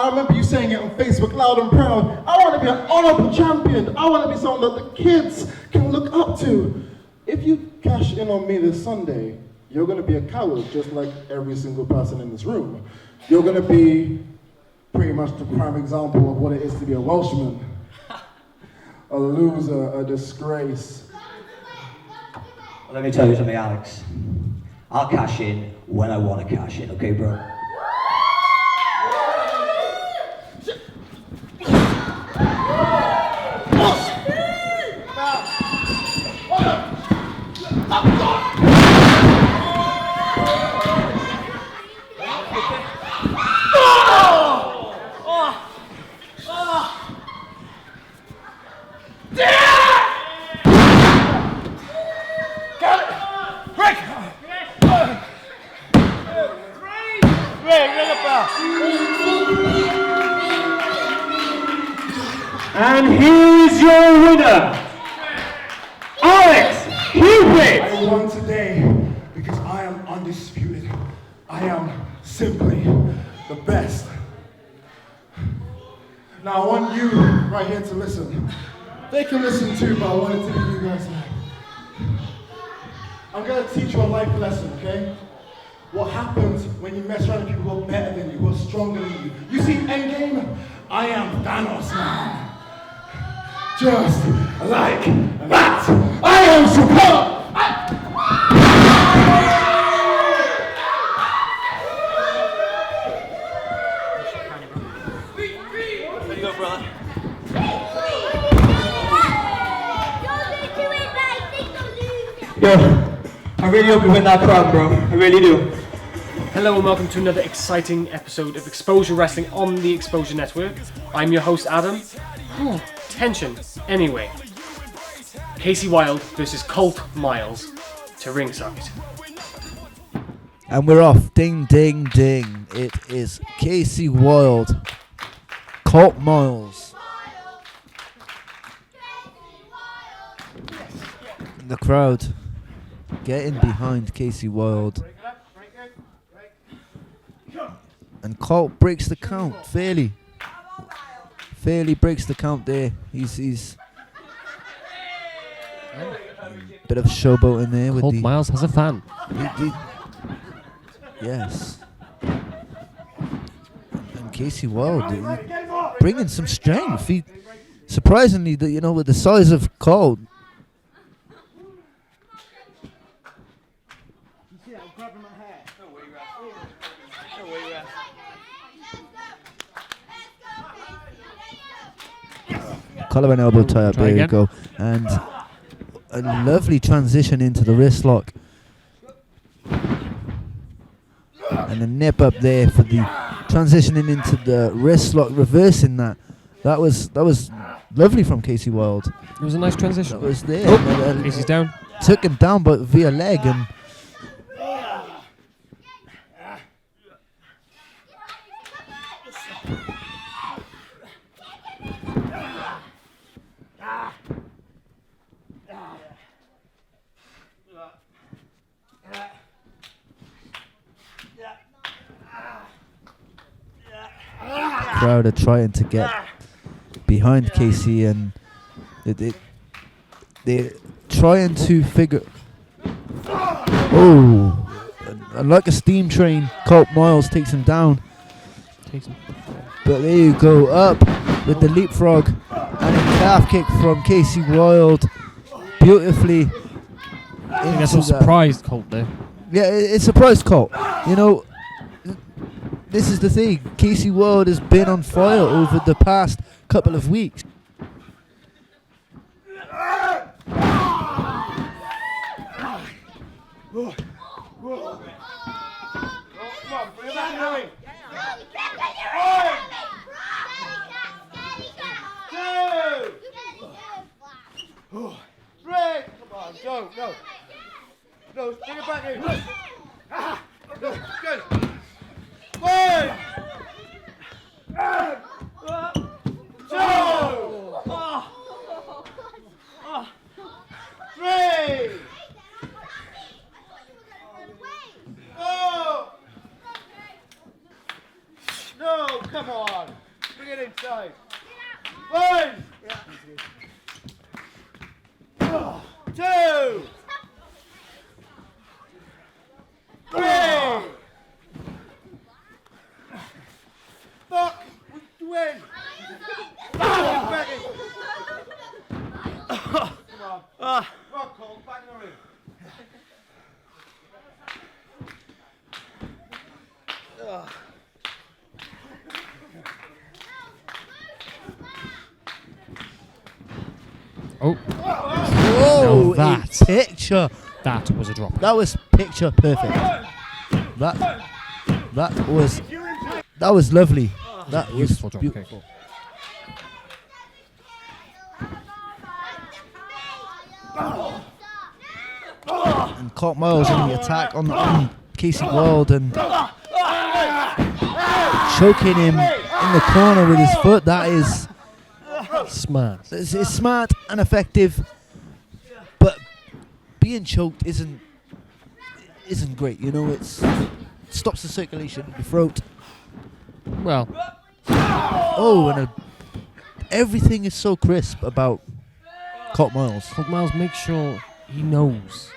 I remember you saying it on Facebook loud and proud. I want to be an honorable champion. I want to be someone that the kids can look up to. If you cash in on me this Sunday, you're going to be a coward just like every single person in this room. You're going to be pretty much the prime example of what it is to be a Welshman. A loser, a disgrace. Well, let me tell you something, Alex. I'll cash in when I want to cash in, okay, bro? And here's your winner, Alex Cupid! I won today because I am undisputed. I am simply the best. Now I want you right here to listen. They can listen too, but I want it to be you guys now. I'm gonna teach you a life lesson, okay? What happens when you mess around with people who are better than you, who are stronger than you. You see Endgame? I am Thanos, man. Just like that. I am superb. There you go, brother. Yo, I really hope you win that crown, bro. I really do. Hello and welcome to another exciting episode of Exposure Wrestling on the Exposure Network. I'm your host Adam. Tension. Anyway, Casey Wilde versus Colt Miles to ringside. And we're off. Ding, ding, ding. It is Casey Wilde, Colt Miles. The crowd getting behind Casey Wilde. And Colt breaks the count fairly breaks the count there. He's bit of showboat in there with Colt the Miles has a fan. Yes. And Casey Wilde bringing some strength. He surprisingly, with the size of Colt. Collar and elbow tie up, there you go. And a lovely transition into the wrist lock. And a nip up there for the transitioning into the wrist lock, reversing that. That was lovely from Casey Wilde. It was a nice transition. That was there. Casey's down. Took him down but via leg and crowd are trying to get behind Casey and they're trying to figure. Oh, and like a steam train, Colt Miles takes him down. But there you go, up with the leapfrog and a calf kick from Casey Wilde, beautifully. I guess I'm surprised Colt there. Yeah, it surprised Colt. This is the thing. Casey Wilde has been on fire over the past couple of weeks. No, bring it back in. No, good. 1, 2, 3, 4. No, Come on. Bring it inside. 1. 2. 3. Fuck. We win. Back in. Come on. Rock, Colt. Back in the ring. Oh, Whoa, Now a that- picture. that was a drop. That was picture perfect. That was lovely. That was Beautiful drop kick. beautiful. And Colt Miles in the attack on Casey Wild and choking him in the corner with his foot. That is Smart. it's smart and effective, but being choked isn't great. You know, it stops the circulation in your throat. Well, Oh, and everything is so crisp about Colt Miles. Colt Miles makes sure he knows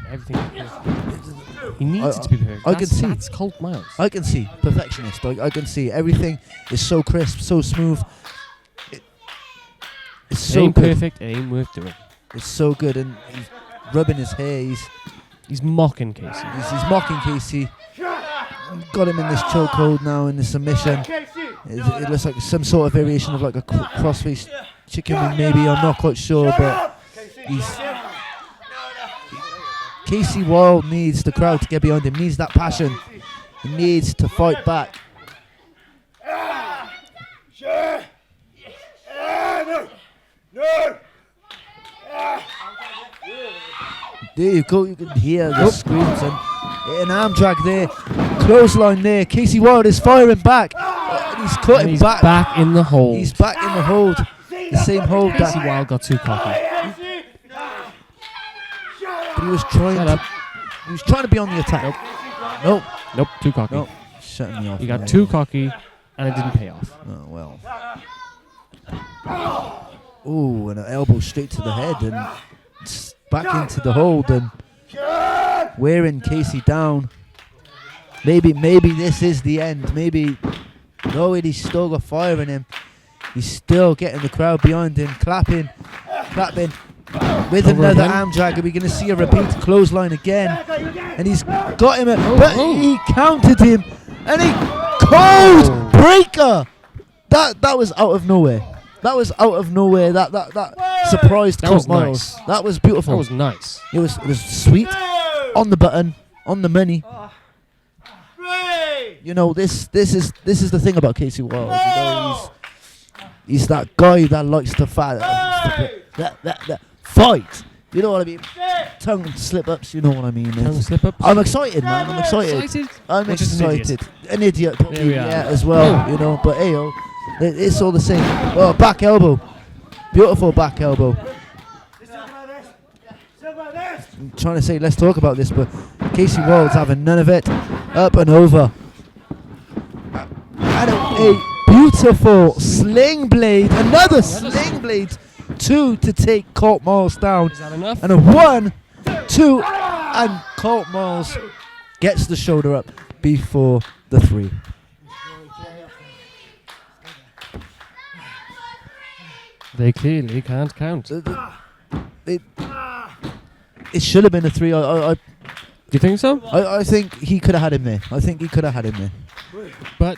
everything is perfect. He needs it to be perfect. I can see. That's Colt Miles. I can see perfectionist. I can see everything is so crisp, so smooth. It's It so ain't good. perfect, it ain't worth doing. It's so good, and he's rubbing his hair. He's mocking Casey. He's mocking Casey. Got him in this chokehold now in the submission. It looks like some sort of variation of like a crossface chicken wing, maybe. I'm not quite sure, but Casey Wild needs the crowd to get behind him. Needs that passion. He needs to fight back. There you go. You can hear the screams and an arm drag there, clothesline there. Casey Wild is firing back. And he's cutting And he's back. back in the hole. He's back in the hold. The same hold Casey that. Wild got too cocky. But he was trying. Shut up. He was trying to be on the attack. Nope. Nope, too cocky. Nope. Shutting me off. He got now. too cocky, and it didn't pay off. Oh well. Oh, and an elbow straight to the head and back into the hold and wearing Casey down. Maybe this is the end. Maybe no, he's still got fire in him. He's still getting the crowd behind him, clapping with Over another again. arm drag. Are we going to see a repeat clothesline again? And he's got him, but he countered him, and he cold breaker. That was out of nowhere. That was out of nowhere. That surprised That Colt was Miles. nice. That was beautiful. That was nice. It was sweet, on the button, on the money. You know, this is the thing about Casey Wild. You know, he's that guy that likes to fight. That fight. You know what I mean? Tongue slip ups. You know what I mean? Tongue slip-ups? I'm excited, man. I'm excited. I'm Or just an idiot? excited. An idiot, probably, There we are. yeah, as well. You know, but hey, it's all the same. Oh, back elbow. Beautiful back elbow. I'm trying to say, let's talk about this, but Casey Wild's having none of it. Up and over. And a beautiful sling blade. Another sling blade. 2 to take Colt Miles down. Is that enough? And a 1, 2, and Colt Miles gets the shoulder up before the 3. They clearly can't count. Do It should have been a 3. you think so? I think he could have had him there. I think he could have had him there. But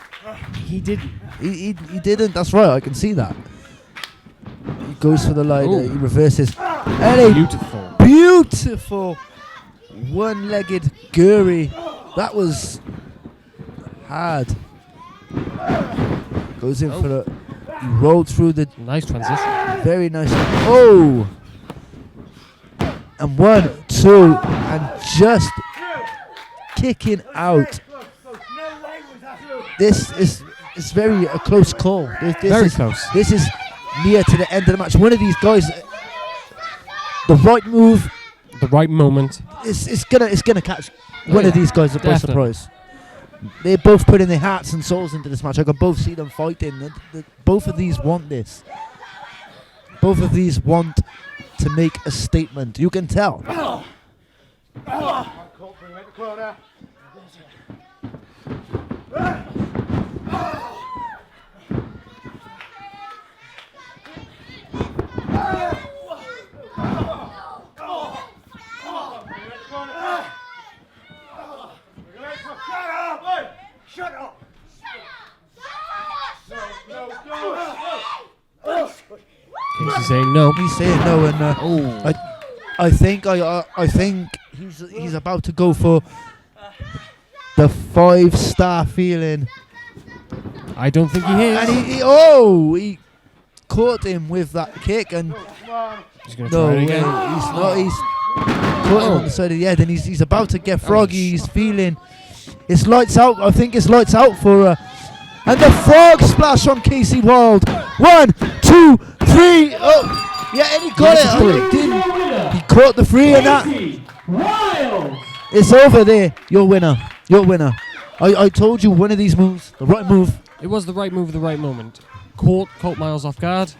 he didn't. He didn't. That's right. I can see that. He goes for the line. Ooh. He reverses. And a Beautiful. beautiful one-legged Guri. That was hard. Goes in for the. He rolled through the. Nice transition. Very nice. Oh! And 1, 2, and just kicking out. This is very a close call. This Very is, close. This is near to the end of the match. One of these guys, the right move, The right moment. it's gonna catch one of these guys by Definitely. surprise. They're both putting their hearts and souls into this match. I can both see them fighting. Both of these want this. Both of these want to make a statement. You can tell. Colt, bring him in the corner. Shut up! Casey's saying no. He's saying no, and I think he's about to go for the 5-star feeling. I don't think he is. And he caught him with that kick, and He's going to try it again. he's not. He's caught him on the side of the head, and he's about to get froggy. He's feeling it's lights out. I think it's lights out for and the frog splash from Casey Wild. 1, 2, 3. Oh, yeah, and he got it. Oh, he didn't. He caught the 3 and that. It's over there. Your winner. Your winner. I told you one of these moves, the right move. It was the right move at the right moment. Colt Miles off guard.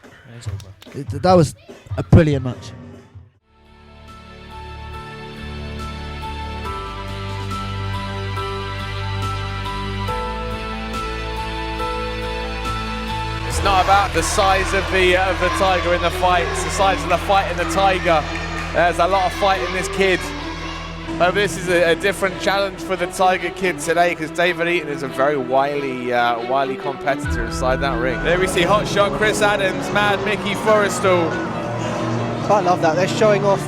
And it's over. That was a brilliant match. It's not about the size of the tiger in the fight, it's the size of the fight in the tiger. There's a lot of fight in this kid. This is a different challenge for the Tiger Kid today because David Eaton is a very wily competitor inside that ring. There we see Hotshot Chris Adams, Mad Mickey Forrestal. I love that. They're showing off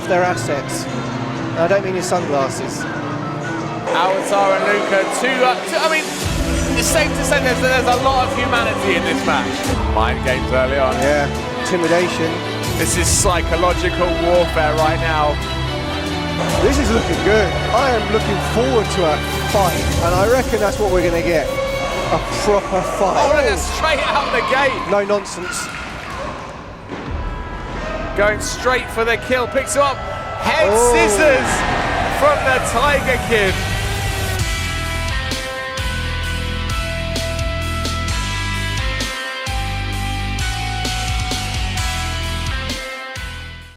their assets. I don't mean his sunglasses. Avatar and Luca, I mean, it's safe to say there's a lot of humanity in this match. Mind games early on. Yeah, intimidation. This is psychological warfare right now. This is looking good. I am looking forward to a fight, and I reckon that's what we're going to get. A proper fight. Oh, look, straight out the gate. No nonsense. Going straight for the kill, picks him up. Head scissors from the Tiger Kid.